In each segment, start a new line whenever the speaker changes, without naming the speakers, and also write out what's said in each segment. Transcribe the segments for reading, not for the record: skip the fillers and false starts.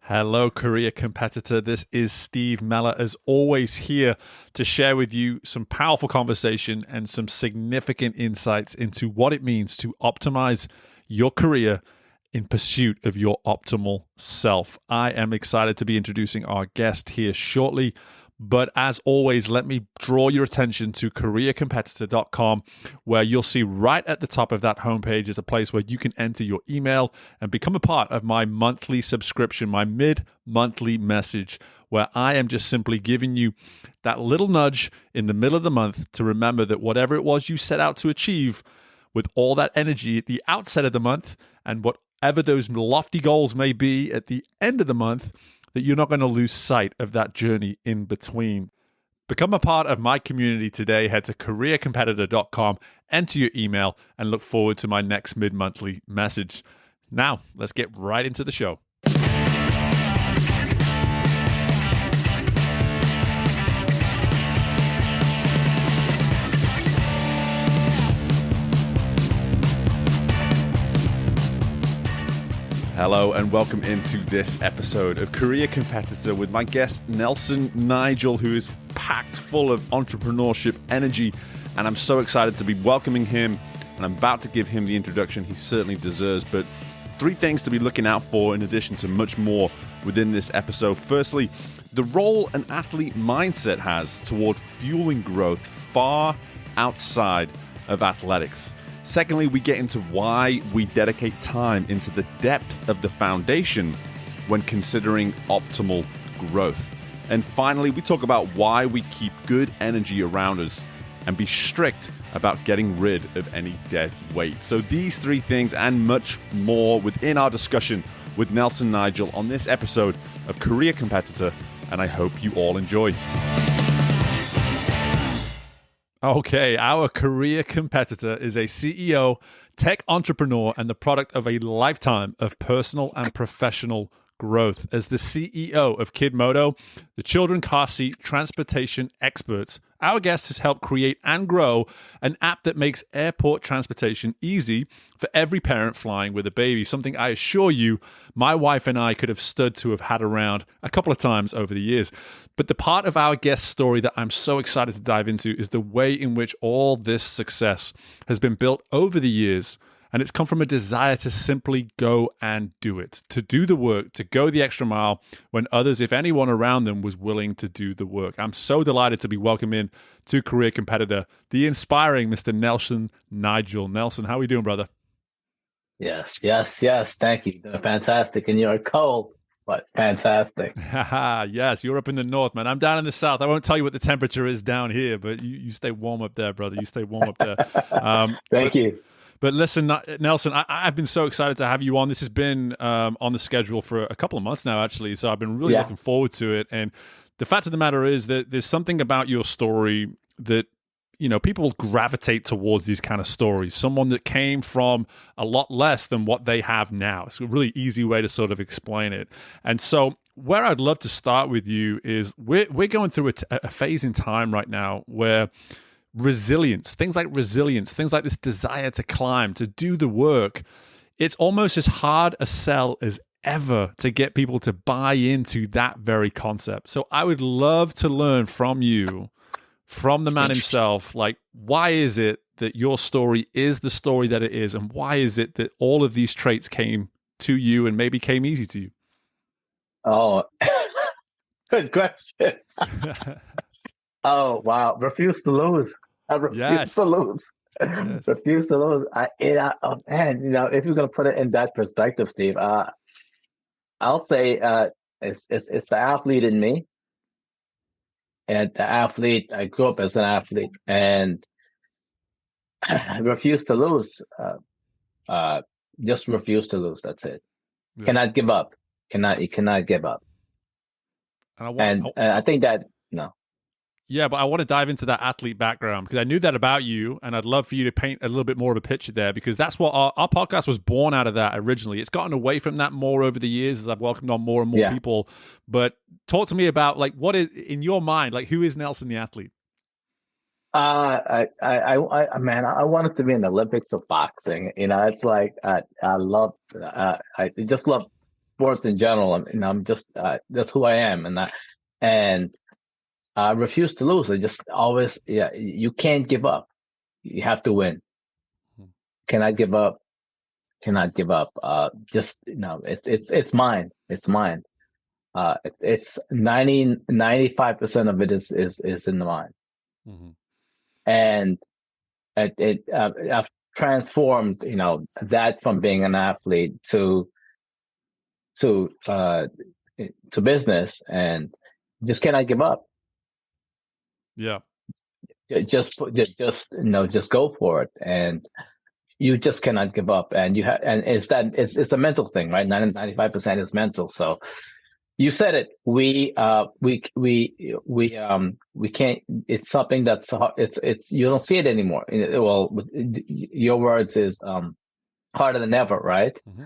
Hello, career competitor. This is Steve Mellor, as always, here to share with you some powerful conversation and some significant insights into what it means to optimize your career in pursuit of your optimal self. I am excited to be introducing our guest here shortly. But as always, let me draw your attention to careercompetitor.com, where you'll see right at the top of that homepage is a place where you can enter your email and become a part of my monthly subscription, my mid-monthly message, where I am just simply giving you that little nudge in the middle of the month to remember that whatever it was you set out to achieve with all that energy at the outset of the month and whatever those lofty goals may be at the end of the month, that you're not going to lose sight of that journey in between. Become a part of my community today. Head to careercompetitor.com, enter your email, and look forward to my next mid-monthly message. Now, let's get right into the show. Hello and welcome into this episode of Career Competitor with my guest Nelson Nigel, who is packed full of entrepreneurship energy, and I'm so excited to be welcoming him, and I'm about to give him the introduction he certainly deserves. But 3 things to be looking out for in addition to much more within this episode. Firstly, the role an athlete mindset has toward fueling growth far outside of athletics. Secondly, we get into why we dedicate time into the depth of the foundation when considering optimal growth. And finally, we talk about why we keep good energy around us and be strict about getting rid of any dead weight. So these 3 things and much more within our discussion with Nelson Nigel on this episode of Career Competitor, and I hope you all enjoy. Okay, our career competitor is a CEO, tech entrepreneur, and the product of a lifetime of personal and professional growth. As the CEO of Kidmoto, the children car seat transportation experts, our guest has helped create and grow an app that makes airport transportation easy for every parent flying with a baby, something I assure you my wife and I could have stood to have had around a couple of times over the years. But the part of our guest's story that I'm so excited to dive into is the way in which all this success has been built over the years. And it's come from a desire to simply go and do it, to do the work, to go the extra mile when others, if anyone around them, was willing to do the work. I'm so delighted to be welcoming to Career Competitor, the inspiring Mr. Nelson Nigel. Nelson, how are we doing, brother?
Yes. Thank you. Doing fantastic. And you're cold, but fantastic.
Yes, you're up in the north, man. I'm down in the south. I won't tell you what the temperature is down here, but you stay warm up there, brother. You stay warm up there.
Thank you.
But listen, Nelson, I've been so excited to have you on. This has been on the schedule for a couple of months now, actually. So I've been really looking forward to it. And the fact of the matter is that there's something about your story that, you know, people gravitate towards these kind of stories. Someone that came from a lot less than what they have now. It's a really easy way to sort of explain it. And so where I'd love to start with you is we're going through a phase in time right now where resilience, things like this desire to climb, to do the work, it's almost as hard a sell as ever to get people to buy into that very concept. So I would love to learn from you, from the man himself, like, why is it that your story is the story that it is, and why is it that all of these traits came to you and maybe came easy to you?
Oh, good question. Oh, wow. Refuse to lose. I refuse to lose.
Yes.
Refuse to lose. Oh, man, you know, if you're going to put it in that perspective, Steve, I'll say it's the athlete in me. And the athlete, I grew up as an athlete, and I refuse to lose. Just refuse to lose. That's it. Yeah. Cannot give up. You cannot give up. And I think that, no.
Yeah, but I want to dive into that athlete background because I knew that about you, and I'd love for you to paint a little bit more of a picture there, because that's what our podcast was born out of that originally. It's gotten away from that more over the years as I've welcomed on more and more people. But talk to me about, like, what is in your mind, like, who is Nelson the athlete?
Man, I wanted to be in the Olympics of boxing. You know, it's like I just love sports in general. I'm just that's who I am, and I refuse to lose. I just always, yeah, you can't give up. You have to win. Cannot give up. Cannot give up. Just it's mine. It's mine. It's 95% of it is in the mind,
Mm-hmm.
and I've transformed, that from being an athlete to to business, and just cannot give up.
Yeah.
Just go for it, and you just cannot give up. And it's a mental thing, right? 95% is mental. So you said it. We can't. It's something that's it's you don't see it anymore. Well, your words is harder than ever, right?
Mm-hmm.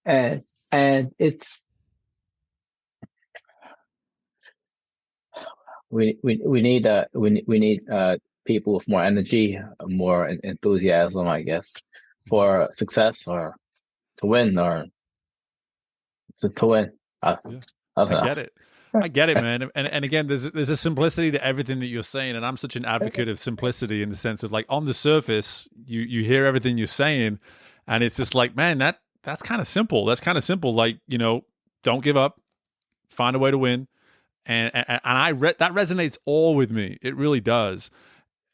And and it's we need people with more energy, more enthusiasm, I guess, for success, or to win, or to win.
Yeah.
I
I
don't
get it. I get it, man. And again, there's a simplicity to everything that you're saying, and I'm such an advocate of simplicity in the sense of, like, on the surface, you hear everything you're saying, and it's just like, man, that's kind of simple. That's kind of simple. Like, don't give up, find a way to win, and that resonates all with me. It really does,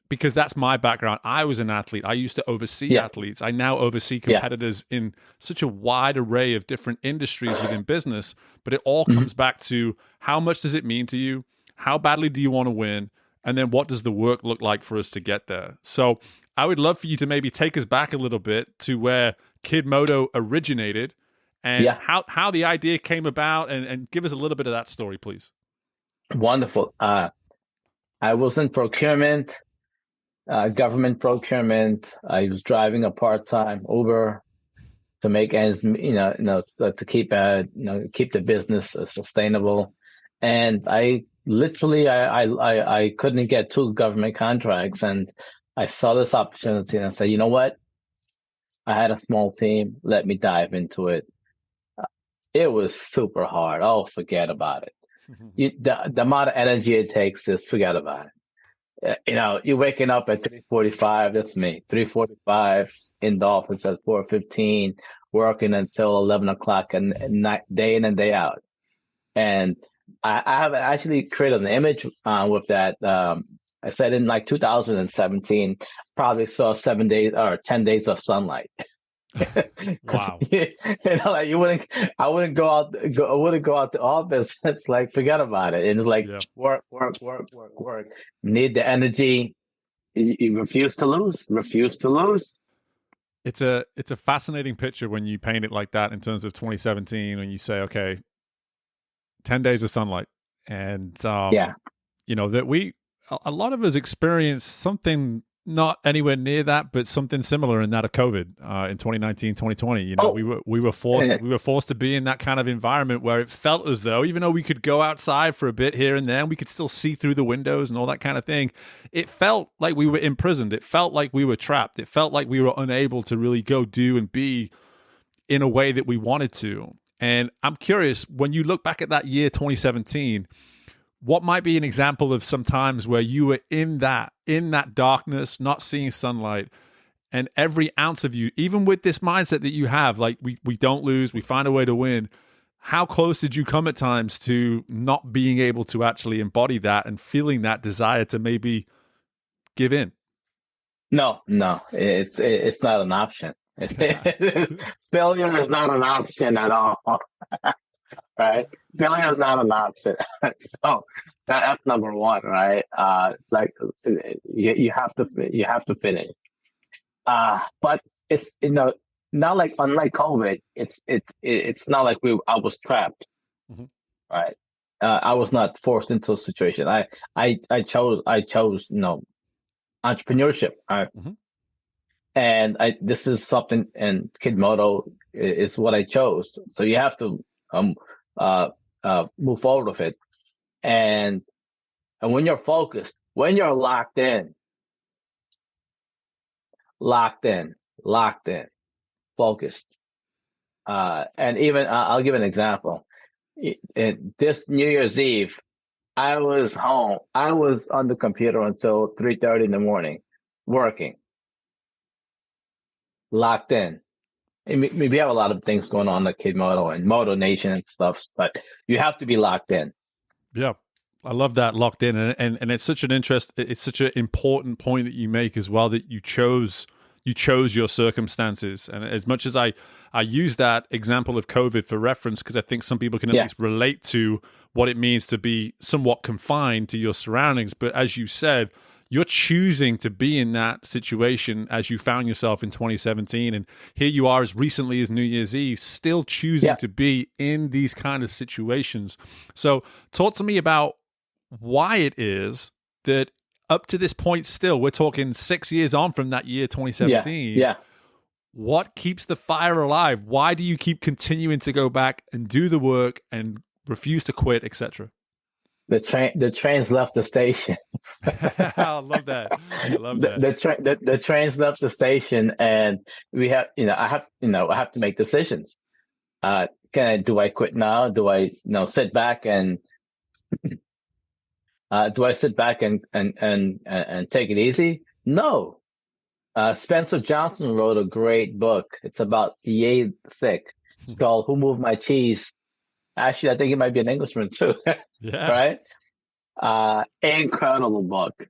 because that's my background. I was an athlete. I used to oversee
Yeah,
athletes. I now oversee
yeah.
competitors in such a wide array of different industries within business. But it all
Mhm.
comes back to, how much does it mean to you? How badly do you want to win? And then what does the work look like for us to get there? So I would love for you to maybe take us back a little bit to where Kidmoto originated, and
Yeah,
how the idea came about, and give us a little bit of that story, please.
wonderful. I was in procurement, government procurement. I was driving a part-time Uber to make ends, to keep keep the business sustainable. And I literally, I couldn't get two government contracts, and I saw this opportunity, and I said, you know what? I had a small team. Let me dive into it. It was super hard. Oh, forget about it. The amount of energy it takes is, forget about it. You're waking up at 3:45. That's me. 3:45 in the office at 4:15, working until 11 o'clock, and night, day in and day out. And I have actually created an image with that. I said in like 2017, probably saw 7 days or 10 days of sunlight. Because
Wow.
like I wouldn't I wouldn't go out the office. It's like, forget about it. And it's like,
Yeah.
work, work, work, work, work. Need the energy. You refuse to lose. Refuse to lose.
It's a fascinating picture when you paint it like that, in terms of 2017, when you say, okay, 10 days of sunlight, and
Yeah.
that a lot of us experience something not anywhere near that, but something similar in that of COVID in 2019, 2020.
Oh,
we were forced to be in that kind of environment where it felt as though, even though we could go outside for a bit here and there, and we could still see through the windows and all that kind of thing, it felt like we were imprisoned. It felt like we were trapped. It felt like we were unable to really go do and be in a way that we wanted to. And I'm curious, when you look back at that year 2017, what might be an example of some times where you were in that darkness, not seeing sunlight, and every ounce of you, even with this mindset that you have, like, we don't lose, we find a way to win. How close did you come at times to not being able to actually embody that and feeling that desire to maybe give in?
no, no. It's not an option. Failure is not an option at all. Right? Failure is not an option. So that's number one, right? It's like you have to finish. But it's not like, unlike COVID. It's not like I was trapped,
Mhm.
right? I was not forced into a situation. I chose entrepreneurship.
Mhm.
And this is something, and Kidmoto is what I chose. So you have to um move forward with it. And when you're focused, when you're locked in, locked in, focused, And even I'll give an example. This New Year's Eve, I was home. I was on the computer until 3:30 in the morning, working, locked in. We have a lot of things going on at Kidmoto and Moto Nation and stuff, but you have to be locked in.
Yeah. I love that, locked in, and it's such it's such an important point that you make as well, that you chose your circumstances. And as much as I use that example of COVID for reference, because I think some people can at least relate to what it means to be somewhat confined to your surroundings. But as you said, you're choosing to be in that situation as you found yourself in 2017. And here you are as recently as New Year's Eve, still choosing to be in these kind of situations. So talk to me about why it is that up to this point still, we're talking 6 years on from that year 2017.
Yeah.
What keeps the fire alive? Why do you keep continuing to go back and do the work and refuse to quit, etc.?
The trains left the station.
I love that. I love that.
The trains left the station, and we have, I have to make decisions. Do I quit now? Do I, sit back and take it easy? No. Spencer Johnson wrote a great book. It's about yay thick. It's called "Who Moved My Cheese." Actually, I think he might be an Englishman too.
Yeah.
Right? Incredible book.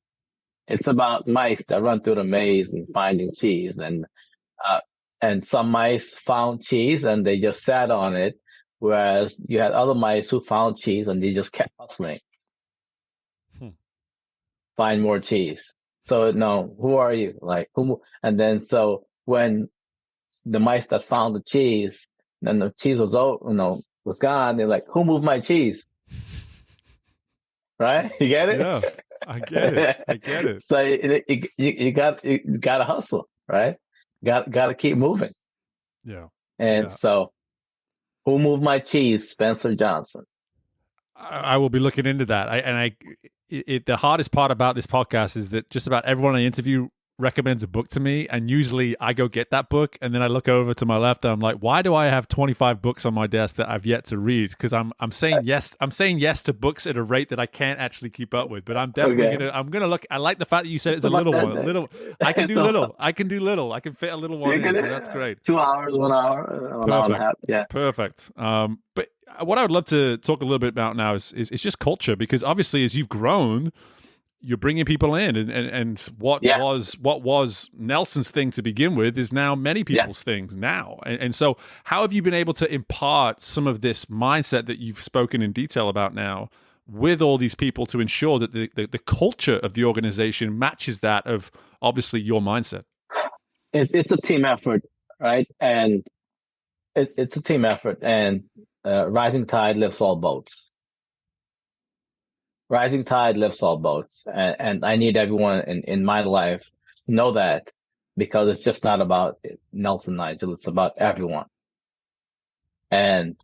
It's about mice that run through the maze and finding cheese, and some mice found cheese and they just sat on it, whereas you had other mice who found cheese and they just kept hustling. Find more cheese. So no, who are you? Like who? And then so when the mice that found the cheese, then the cheese was was gone. They're like, who moved my cheese? Right? You get it?
Yeah, I get it.
So you got to hustle, right? Got to keep moving.
Yeah.
And so, who moved my cheese? Spencer Johnson.
I will be looking into that. The hardest part about this podcast is that just about everyone I interview recommends a book to me, and usually I go get that book, and then I look over to my left and I'm like, why do I have 25 books on my desk that I've yet to read? Because I'm saying yes to books at a rate that I can't actually keep up with. But I'm definitely gonna look. I like the fact that you said it's a little one. I can do little. I can fit a little one in. So that's great.
2 hours, 1 hour, an hour and a half. Yeah,
perfect. But what I would love to talk a little bit about now is just culture, because obviously as you've grown, you're bringing people in, and what was Nelson's thing to begin with is now many people's things now. And so how have you been able to impart some of this mindset that you've spoken in detail about now with all these people to ensure that the culture of the organization matches that of obviously your mindset?
It's a team effort, right? And it's a team effort, and rising tide lifts all boats. Rising tide lifts all boats, and I need everyone in my life to know that, because it's just not about Nelson Nigel; it's about everyone, and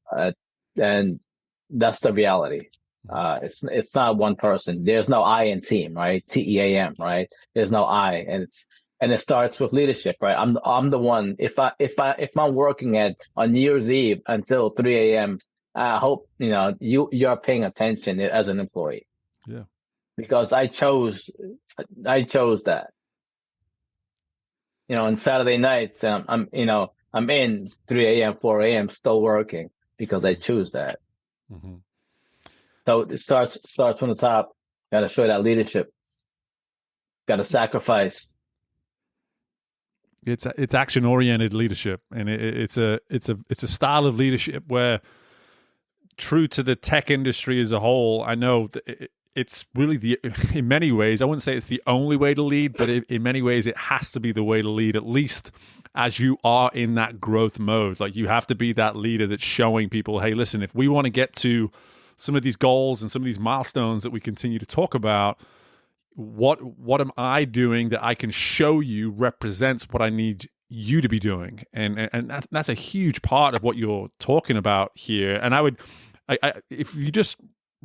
that's the reality. It's not one person. There's no I in team, right? TEAM, right? There's no I, and it starts with leadership, right? I'm the one. If I'm working on New Year's Eve until 3 a.m. I hope you're paying attention as an employee.
Yeah.
Because I chose that. On Saturday nights, I'm in 3 a.m., 4 a.m. still working because I choose that. Mm-hmm. So it starts from the top. Got to show that leadership. Got to sacrifice.
It's action oriented leadership, and it's a style of leadership where, true to the tech industry as a whole, I know that it's really in many ways, I wouldn't say it's the only way to lead, but in many ways it has to be the way to lead, at least as you are in that growth mode. Like, you have to be that leader that's showing people, hey, listen, if we want to get to some of these goals and some of these milestones that we continue to talk about, what am I doing that I can show you represents what I need you to be doing? And that's a huge part of what you're talking about here. And I if you just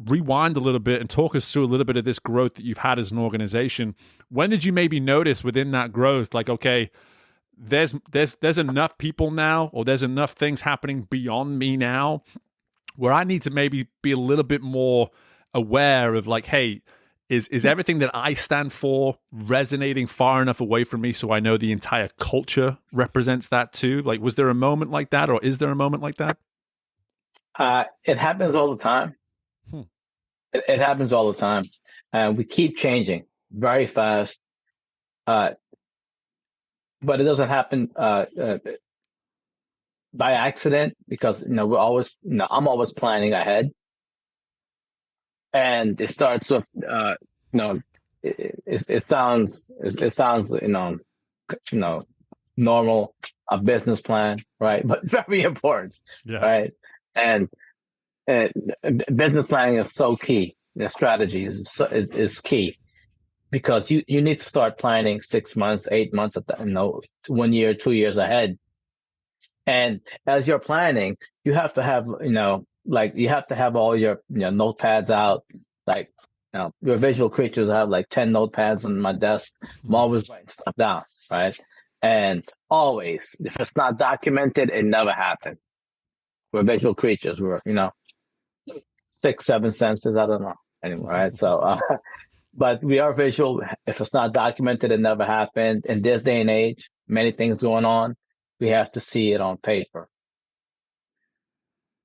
rewind a little bit and talk us through a little bit of this growth that you've had as an organization, when did you maybe notice within that growth, like, okay, there's enough people now, or there's enough things happening beyond me now, where I need to maybe be a little bit more aware of like, hey, is everything that I stand for resonating far enough away from me so I know the entire culture represents that too? Like, was there a moment like that, or is there a moment like that?
It happens all the time.
Hmm.
It happens all the time. We keep changing very fast, but it doesn't happen by accident, because we're always, I'm always planning ahead, and it starts with it sounds normal, a business plan, right? But very important,
Yeah.
right? And, and business planning is so key. The strategy is key, because you need to start planning 6 months, 8 months, 1 year, 2 years ahead. And as you're planning, you have to have, like you have to have all your notepads out. Like, your visual creatures. I have like 10 notepads on my desk. I'm always writing stuff down, right? And always, if it's not documented, it never happened. We're visual creatures. We're, six, seven senses. I don't know anymore, right? So, but we are visual. If it's not documented, it never happened. In this day and age, many things going on. We have to see it on paper.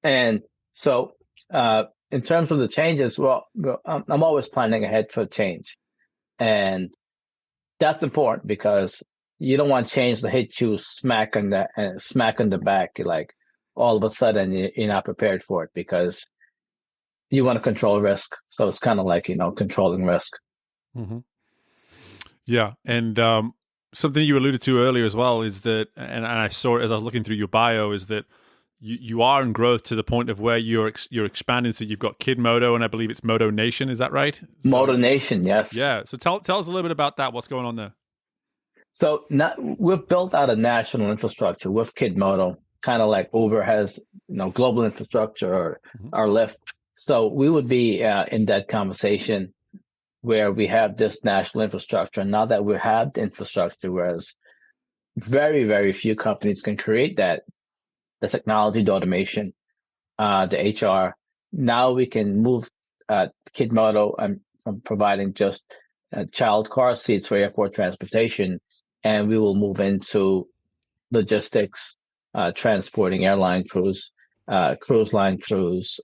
And so, in terms of the changes, well, I'm always planning ahead for change, and that's important, because you don't want change to hit you smack on the back, like all of a sudden you're not prepared for it, because you want to control risk. So it's kind of like controlling risk.
Mm-hmm. Yeah, and something you alluded to earlier as well is that, and I saw it as I was looking through your bio, is that you are in growth to the point of where you're expanding. So you've got Kidmoto, and I believe it's Moto Nation. Is that right?
Moto Nation, yes.
Yeah. So tell us a little bit about that. What's going on there?
So we've built out a national infrastructure with Kidmoto, kind of like Uber has, global infrastructure, or Lyft. So we would be in that conversation where we have this national infrastructure. Now that we have the infrastructure, whereas very, very few companies can create that, the technology, the automation, the HR. Now we can move Kidmoto from providing just child car seats for airport transportation, and we will move into logistics, transporting airline crews, cruise line crews,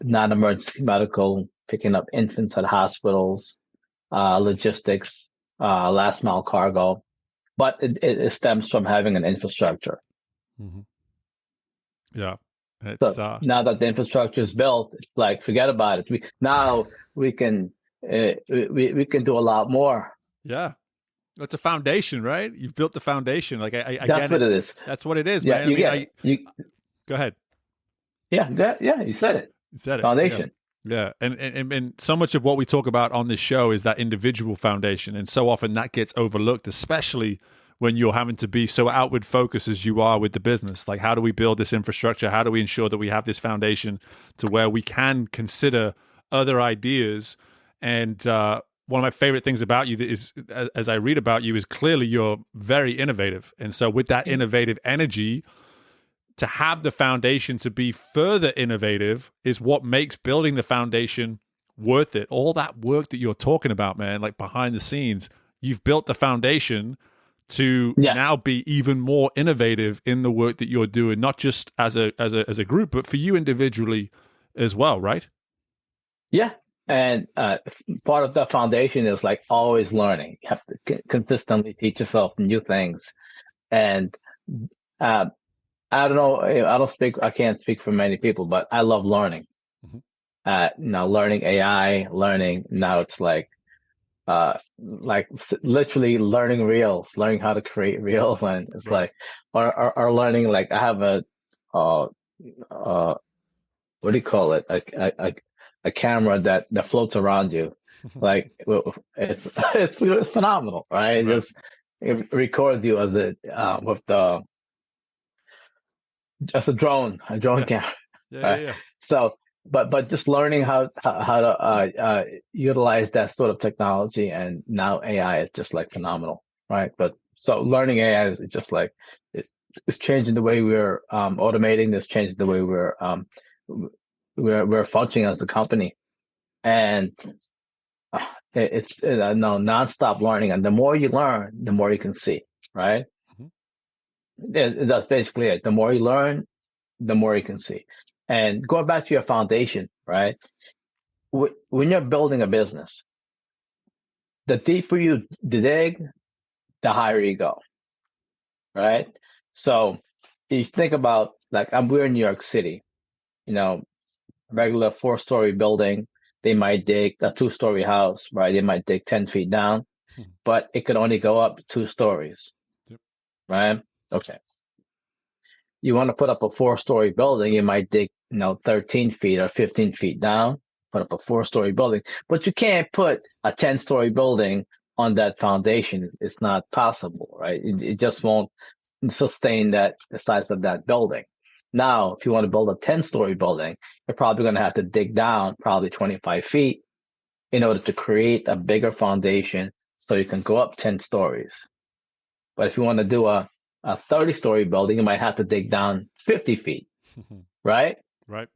non-emergency medical, picking up infants at hospitals, logistics, last mile cargo. But it stems from having an infrastructure.
Mm-hmm. Yeah.
So now that the infrastructure is built, it's like, forget about it. We can do a lot more.
Yeah. It's a foundation, right? You've built the foundation. Like I
That's
get
what
it.
it is.
That's what it is,
Yeah,
man.
you get it.
Go ahead.
Yeah, you said it.
You said it.
Foundation.
Yeah. And so much of what we talk about on this show is that individual foundation. And so often that gets overlooked, especially when you're having to be so outward focused as you are with the business. Like, how do we build this infrastructure? How do we ensure that we have this foundation to where we can consider other ideas? And one of my favorite things about you that is, as I read about you, is clearly you're very innovative. And so with that innovative energy, to have the foundation to be further innovative is what makes building the foundation worth it. All that work that you're talking about, man, like behind the scenes, you've built the foundation to now be even more innovative in the work that you're doing, not just as a group, but for you individually as well, right?
Yeah. And part of the foundation is like always learning. You have to consistently teach yourself new things. And I don't know, I can't speak for many people, but I love learning. Mm-hmm. Learning AI, now it's like literally learning reels, learning how to create reels. And it's right. Like, or learning, like I have what do you call it? A camera that floats around you. Like, it's phenomenal, right? It records you as just a drone camera.
Yeah.
So but just learning how to utilize that sort of technology, and now AI is just like phenomenal, right? But so learning AI is just like it's changing the way we're automating. It's changing the way we're functioning as a company, and it's no nonstop learning. And the more you learn, the more you can see, right?
Mhm.
That's basically it. The more you learn, the more you can see. And going back to your foundation, right? When you're building a business, the deeper you dig, the higher you go, right? So if you think about like we're in New York City, you know, regular 4-story building, they might dig a 2-story house, right? They might dig 10 feet down,
Hmm.
but it could only go up 2 stories,
Yep.
right? Okay. You want to put up a 4-story building, you might dig, 13 feet or 15 feet down, put up a 4-story building, but you can't put a 10-story building on that foundation. It's not possible, right? It just won't sustain the size of that building. Now, if you want to build a 10-story building, you're probably going to have to dig down probably 25 feet in order to create a bigger foundation so you can go up 10 stories. But if you want to do a 30-story building, you might have to dig down 50 feet, right?
Right.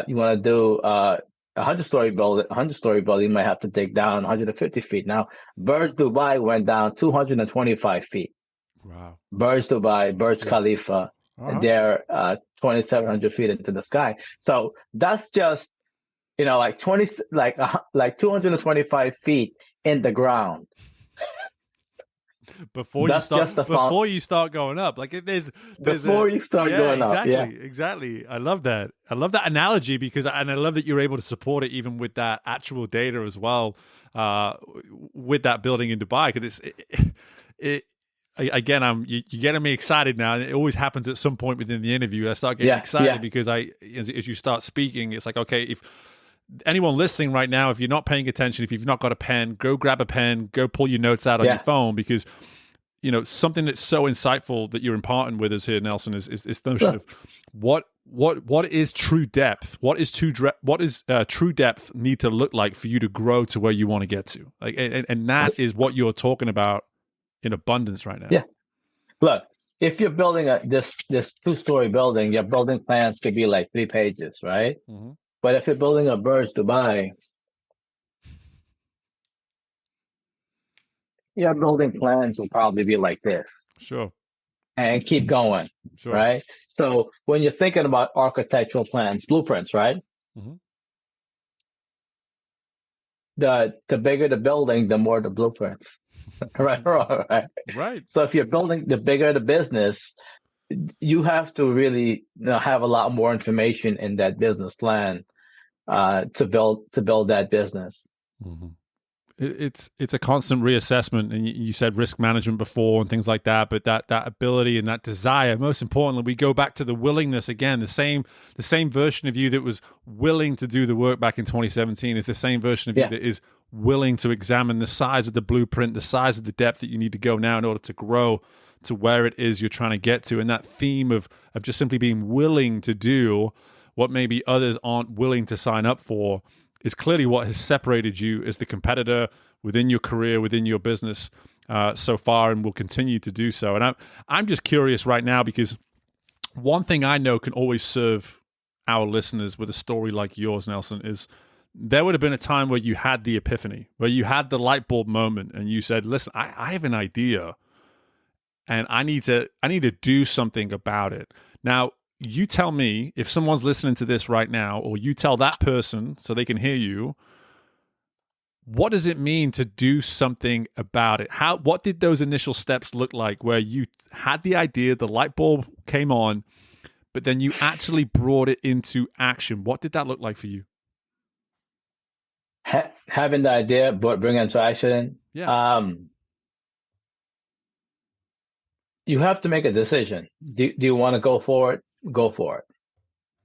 You want to do a 100-story building, you might have to dig down 150 feet. Now, Burj Dubai went down 225 feet.
Wow.
Burj
Yeah.
Khalifa,
Uh-huh.
they're 2,700 feet into the sky. So that's just, like 225 feet in the ground. That's just the
Before you start going up, like there's a
before you start
yeah,
going up. Yeah.
exactly. I love that analogy because and I love that you're able to support it even with that actual data as well, with that building in Dubai because it again you're getting me excited now. It always happens at some point within the interview. I start getting
Yeah.
excited
Yeah.
because as you start speaking, it's like okay if anyone listening right now, if you're not paying attention, if you've not got a pen, go grab a pen, go pull your notes out on your
Yeah.
phone because something that's so insightful that you're imparting with us here, Nelson, is this notion
Sure.
of what is true depth? What is true depth need to look like for you to grow to where you want to get to? Like, and that is what you're talking about in abundance right now.
Yeah. Look, if you're building this 2-story building, your building plans could be like 3 pages, right?
Mm-hmm.
But if you're building a Burj Dubai, your building plans will probably be like this
Sure,
and keep going,
sure.
right? So when you're thinking about architectural plans, blueprints, right?
Mm-hmm.
The bigger the building, the more the blueprints, right? Right.
Right.
So if you're building, the bigger the business, you have to really have a lot more information in that business plan to build that business.
Mm-hmm. It's a constant reassessment, and you said risk management before and things like that, but that ability and that desire, most importantly, we go back to the willingness again. The same version of you that was willing to do the work back in 2017 is the same version of you
Yeah.
that is willing to examine the size of the blueprint, the size of the depth that you need to go now in order to grow to where it is you're trying to get to. And that theme of just simply being willing to do what maybe others aren't willing to sign up for is clearly what has separated you as the competitor within your career, within your business so far, and will continue to do so. And I'm just curious right now because one thing I know can always serve our listeners with a story like yours, Nelson, is there would have been a time where you had the epiphany, where you had the light bulb moment, and you said, "Listen, I have an idea, and I need to do something about it." Now, you tell me if someone's listening to this right now, or you tell that person so they can hear you, what does it mean to do something about it? What did those initial steps look like where you had the idea, the light bulb came on, but then you actually brought it into action? What did that look like for you?
Having the idea, but bring it into action.
Yeah.
You have to make a decision. Do you want to go for it? Go for it.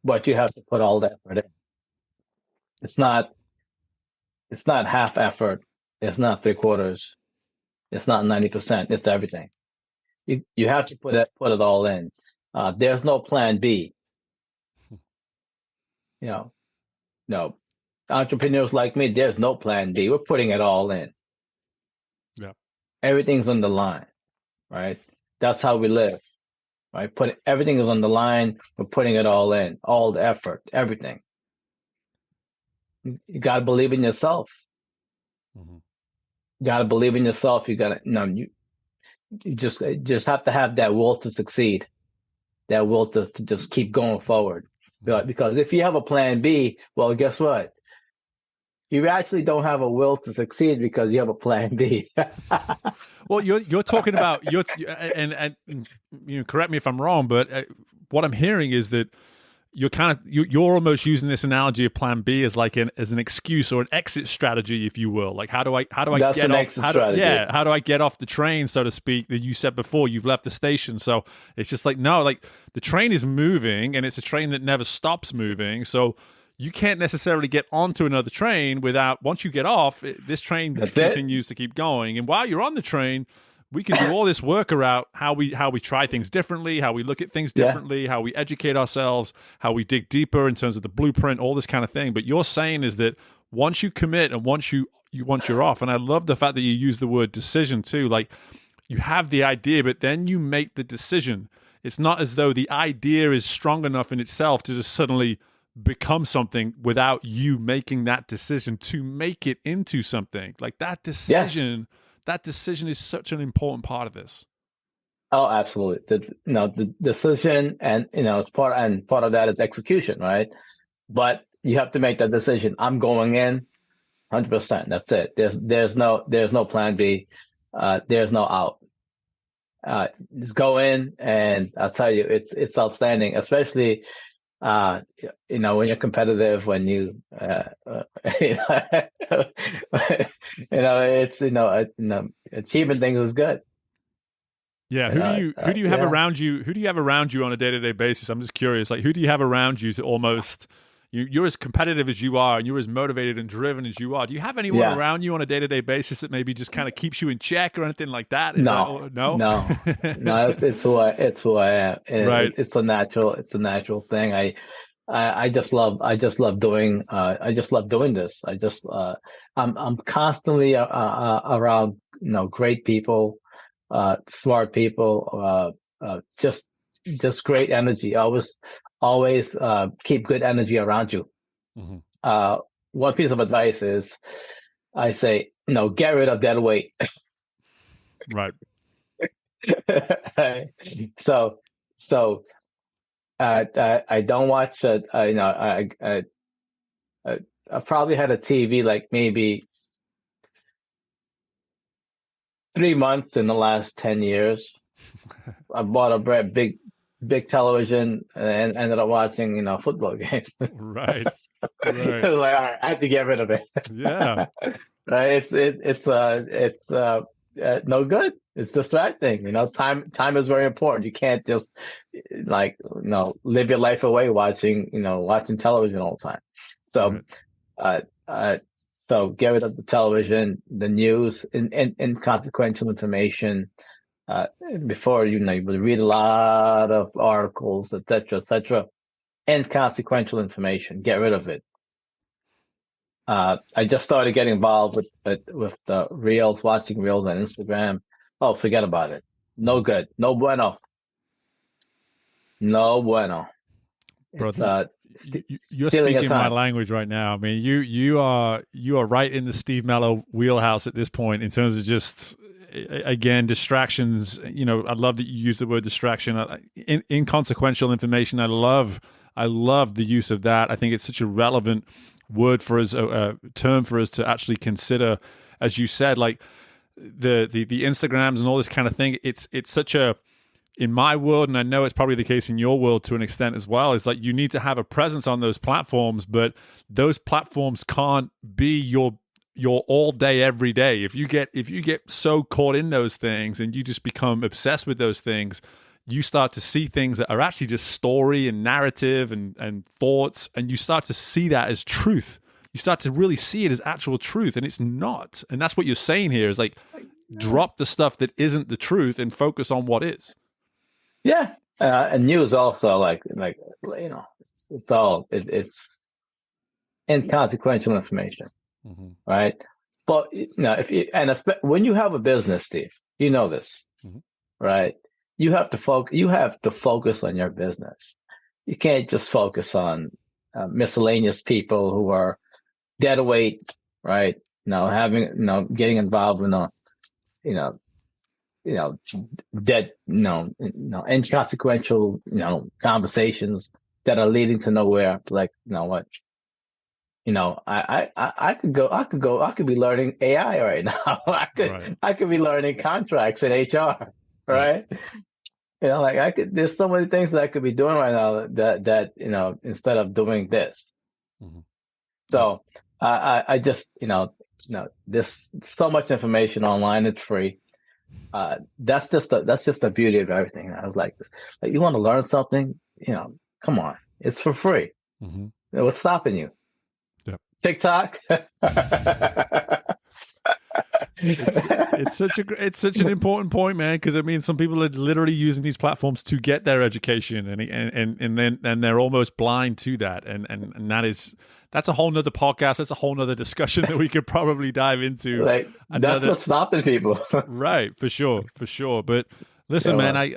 But you have to put all the effort in. It's not half effort. It's not 3/4. It's not 90%. It's everything. You have to put it all in. There's no plan B. you know, no entrepreneurs like me, there's no plan B. We're putting it all in.
Yeah.
Everything's on the line, right? That's how we live, right? Everything is on the line. We're putting it all in, all the effort, everything. You got to believe in yourself.
Mm-hmm.
You got to believe in yourself. You got to, you just have to have that will to succeed, that will to just keep going forward.
Mm-hmm.
Because if you have a plan B, well, guess what? You actually don't have a will to succeed because you have a plan B.
Well, you're talking about and correct me if I'm wrong, but what I'm hearing is that you're almost using this analogy of plan B as like as an excuse or an exit strategy, if you will. Like how do I
That's
get
an
off
exit strategy.
how do I get off the train, so to speak, that you said before you've left the station. So it's just like, no, like the train is moving and it's a train that never stops moving. So you can't necessarily get onto another train without, once you get off, this train
That's
continues to keep going. And while you're on the train, we can do all this work around how we try things differently, how we look at things differently, how we educate ourselves, how we dig deeper in terms of the blueprint, all this kind of thing. But you're saying is that once you commit and once you're off, and I love the fact that you use the word decision too. Like you have the idea, but then you make the decision. It's not as though the idea is strong enough in itself to just suddenly become something without you making that decision to make it into something. Like that decision.
Yes.
That decision is such an important part of this.
Oh, absolutely. The decision and it's part of that is execution, right? But you have to make that decision. I'm going in 100%. That's it. There's no plan B. There's no out. Just go in, and I'll tell you, it's outstanding, especially when you're competitive, when achieving things is good.
Yeah, who do you have around you? Who do you have around you on a day-to-day basis? I'm just curious. Like, who do you have around you to almost you're as competitive as you are, and you're as motivated and driven as you are. Do you have anyone around you on a day-to-day basis that maybe just kind of keeps you in check or anything like that?
No. It's who I am.
Right.
It's a natural thing. I just love doing this. I'm constantly around great people, smart people, just great energy. Always keep good energy around you.
Mm-hmm.
One piece of advice is, I say, get rid of dead weight.
Right.
So I don't watch. I probably had a TV like maybe 3 months in the last 10 years. I bought a big television and ended up watching football games.
Right.
It was like, all right, I have to get rid of it.
Yeah.
Right. It's no good. It's distracting. Time is very important. You can't just live your life away watching television all the time. So, so get rid of the television, the news, inconsequential information. Before you would read a lot of articles, etc. Inconsequential information. Get rid of it. I just started getting involved with the reels, watching reels on Instagram. Oh, forget about it. No good. No bueno. No bueno.
Brother, you're speaking my language right now. I mean, you are right in the Steve Mellor wheelhouse at this point in terms of just, again, distractions. I love that you use the word distraction. Inconsequential information. I love the use of that. I think it's such a relevant word for us, a term for us to actually consider. As you said, like the Instagrams and all this kind of thing. It's such a, in my world, and I know it's probably the case in your world to an extent as well, is like you need to have a presence on those platforms, but those platforms can't be your all day, every day. If you get so caught in those things and you just become obsessed with those things, you start to see things that are actually just story and narrative and thoughts, and you start to see that as truth. You start to really see it as actual truth, and it's not. And that's what you're saying here is like, drop the stuff that isn't the truth and focus on what is.
Yeah. And news also, it's inconsequential information,
Mm-hmm.
right? But when you have a business, Steve, you know this,
Mm-hmm.
right? You have to focus. You have to focus on your business. You can't just focus on miscellaneous people who are dead weight, right? Getting involved in you know, you know, dead, inconsequential, conversations that are leading to nowhere. Like, what? I could be learning AI right now.
Right.
I could be learning contracts in HR,
Yep.
right? Like there's so many things that I could be doing right now that instead of doing this.
Mm-hmm. Yep.
So I just, there's so much information online. It's free. That's just the beauty of everything. I was like you want to learn something, come on, it's for free.
Mm-hmm.
What's stopping you?
Yep.
TikTok.
It's such an important point, man, because I mean some people are literally using these platforms to get their education, and they're almost blind to that, and that's a whole nother podcast. That's a whole nother discussion that we could probably dive into.
Like that's what's stopping people.
Right, for sure. But listen, man,
Well,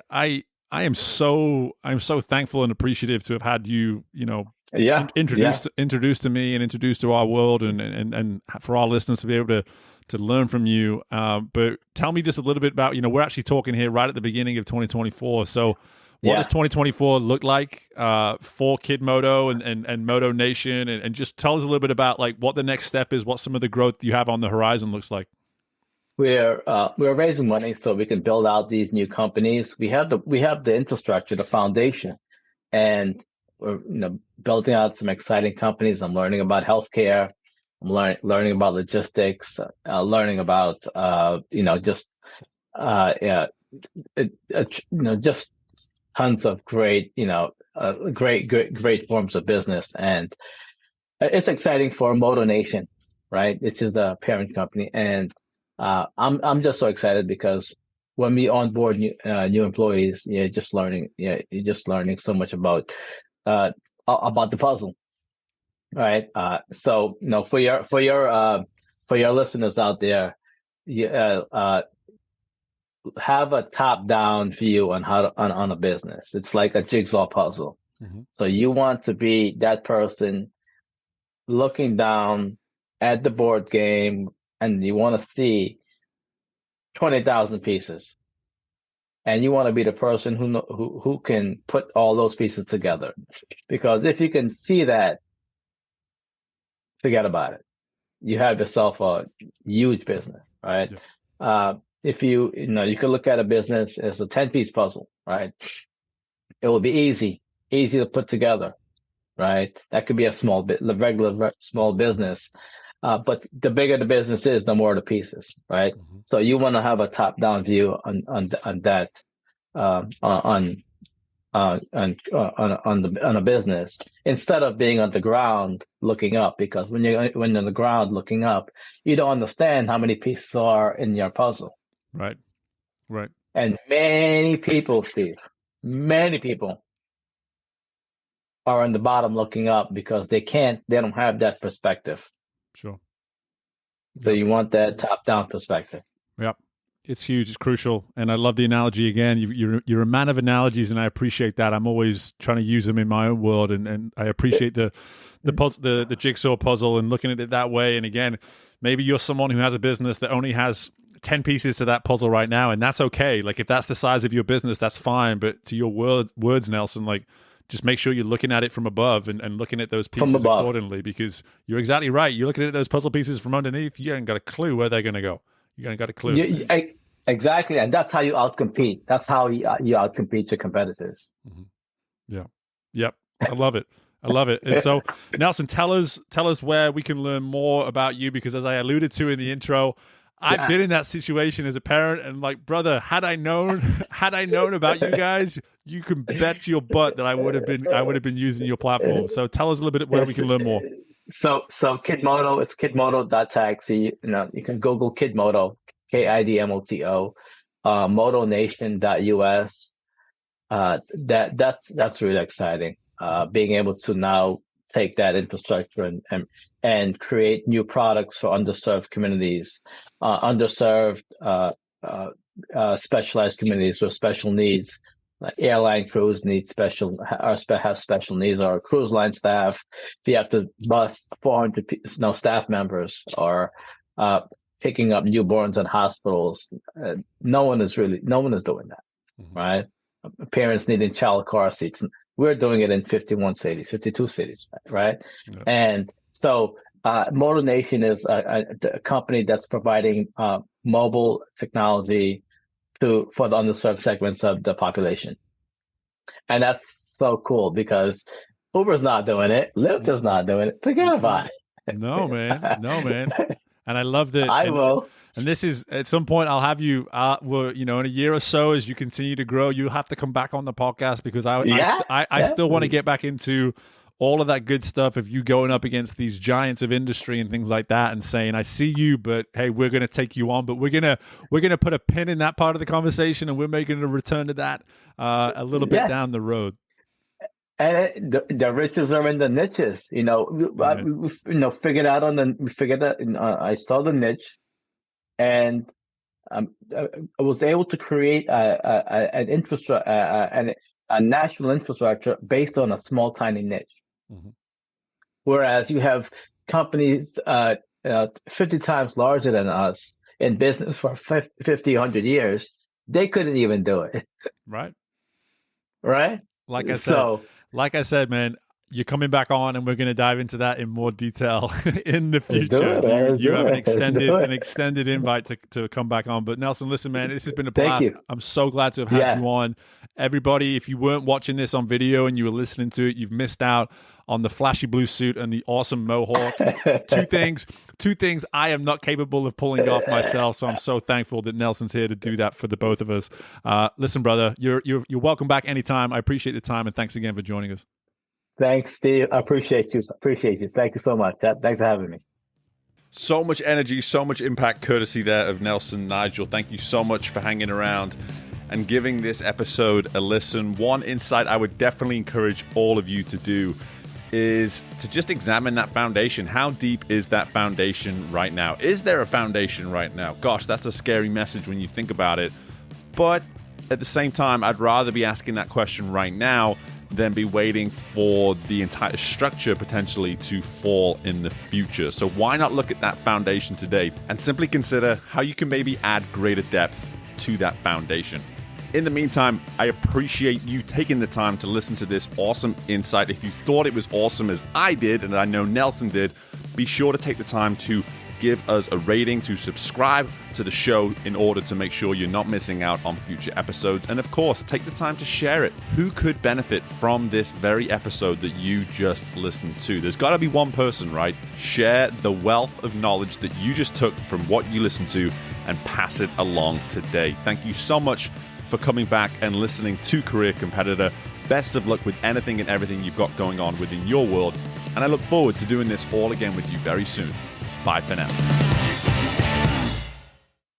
I'm so thankful and appreciative to have had you,
yeah, yeah.
introduced to me and introduced to our world, and for our listeners to be able to learn from you. But tell me just a little bit about, we're actually talking here right at the beginning of 2024. So what does 2024 look like for Kidmoto and Moto Nation? And just tell us a little bit about like what the next step is, what some of the growth you have on the horizon looks like.
We're raising money so we can build out these new companies. We have the infrastructure, the foundation, and we're building out some exciting companies. I'm learning about healthcare. I'm learning about logistics. Learning about just yeah, just tons of great great forms of business, and it's exciting for Moto Nation, right? Which is the parent company, and I'm just so excited because when we onboard new employees, you're just learning so much about the puzzle, right? So for your listeners out there, you, have a top down view on how on a business. It's like a jigsaw puzzle.
Mm-hmm.
So you want to be that person looking down at the board game, and you want to see 20,000 pieces, and you want to be the person who can put all those pieces together. Because if you can see that, forget about it. You have yourself a huge business, right?
Yep.
If you could look at a business as a 10-piece puzzle, right? It will be easy to put together, right? That could be a small bit, the regular small business. But the bigger the business is, the more the pieces, right?
Mm-hmm.
So you want to have a top-down view on that, on a business, instead of being on the ground looking up. Because when you're on the ground looking up, you don't understand how many pieces are in your puzzle.
Right.
And many people, Steve, many people are on the bottom looking up because they don't have that perspective.
Sure.
So you want that top-down perspective.
Yep. It's huge. It's crucial. And I love the analogy again. You're a man of analogies, and I appreciate that. I'm always trying to use them in my own world, and I appreciate the jigsaw puzzle and looking at it that way. And again, maybe you're someone who has a business that only has 10 pieces to that puzzle right now, and that's okay. Like if that's the size of your business, that's fine. But to your words, Nelson, like just make sure you're looking at it from above and looking at those pieces accordingly, because you're exactly right. You're looking at those puzzle pieces from underneath. You ain't got a clue where they're going to go. You ain't got a clue.
Exactly. And that's how you outcompete. That's how you outcompete your competitors.
Mm-hmm. Yeah. Yep. I love it. And so, Nelson, tell us where we can learn more about you, because as I alluded to in the intro, I've been in that situation as a parent, and like, brother, had I known about you guys, you can bet your butt that I would have been using your platform. So tell us a little bit where we can learn more.
So Kidmoto, it's kidmoto.taxi. You can Google Kidmoto, KIDMOTO, motonation.us. That's really exciting. Being able to now take that infrastructure and create new products for underserved communities, underserved specialized communities with special needs. Airline crews need have special needs, or cruise line staff. If you have to bus 400 staff members, or picking up newborns in hospitals, no one is doing that, right? Parents needing child car seats. We're doing it in 52 cities, right? Yeah. And so Motor Nation is a company that's providing mobile technology for the underserved segments of the population. And that's so cool because Uber's not doing it. Lyft is not doing it. Forget about it.
No, man. And I loved it.
I will.
And this is, at some point, I'll have you, in a year or so, as you continue to grow, you'll have to come back on the podcast, because I still want to get back into all of that good stuff of you going up against these giants of industry and things like that, and saying, I see you, but hey, we're going to take you on, but we're going to put a pin in that part of the conversation, and we're making a return to that a little bit down the road.
And the riches are in the niches, we figured out I saw the niche, and I was able to create an infrastructure, a national infrastructure based on a small, tiny niche. Mm-hmm. Whereas you have companies 50 times larger than us in business for 50, 100 years, they couldn't even do it.
Right.
Right?
Like I said, man, you're coming back on, and we're going to dive into that in more detail in the future. You have an extended invite to come back on. But Nelson, listen, man, this has been a blast. I'm so glad to have had you on. Everybody, if you weren't watching this on video and you were listening to it, you've missed out on the flashy blue suit and the awesome mohawk. Two things I am not capable of pulling off myself. So I'm so thankful that Nelson's here to do that for the both of us. Listen, brother, you're welcome back anytime. I appreciate the time, and thanks again for joining us.
Thanks, Steve. I appreciate you. Thank you so much. Thanks for having me.
So much energy, so much impact, courtesy there of Nelson Nigel. Thank you so much for hanging around and giving this episode a listen. One insight I would definitely encourage all of you to do is to just examine that foundation. How deep is that foundation right now? Is there a foundation right now? Gosh, that's a scary message when you think about it. But at the same time, I'd rather be asking that question right now than be waiting for the entire structure potentially to fall in the future. So why not look at that foundation today and simply consider how you can maybe add greater depth to that foundation. In the meantime, I appreciate you taking the time to listen to this awesome insight. If you thought it was awesome as I did, and I know Nelson did, be sure to take the time to give us a rating, to subscribe to the show in order to make sure you're not missing out on future episodes. And of course, take the time to share it. Who could benefit from this very episode that you just listened to? There's got to be one person, right? Share the wealth of knowledge that you just took from what you listened to and pass it along today. Thank you so much for coming back and listening to Career Competitor. Best of luck with anything and everything you've got going on within your world. And I look forward to doing this all again with you very soon. Bye for now.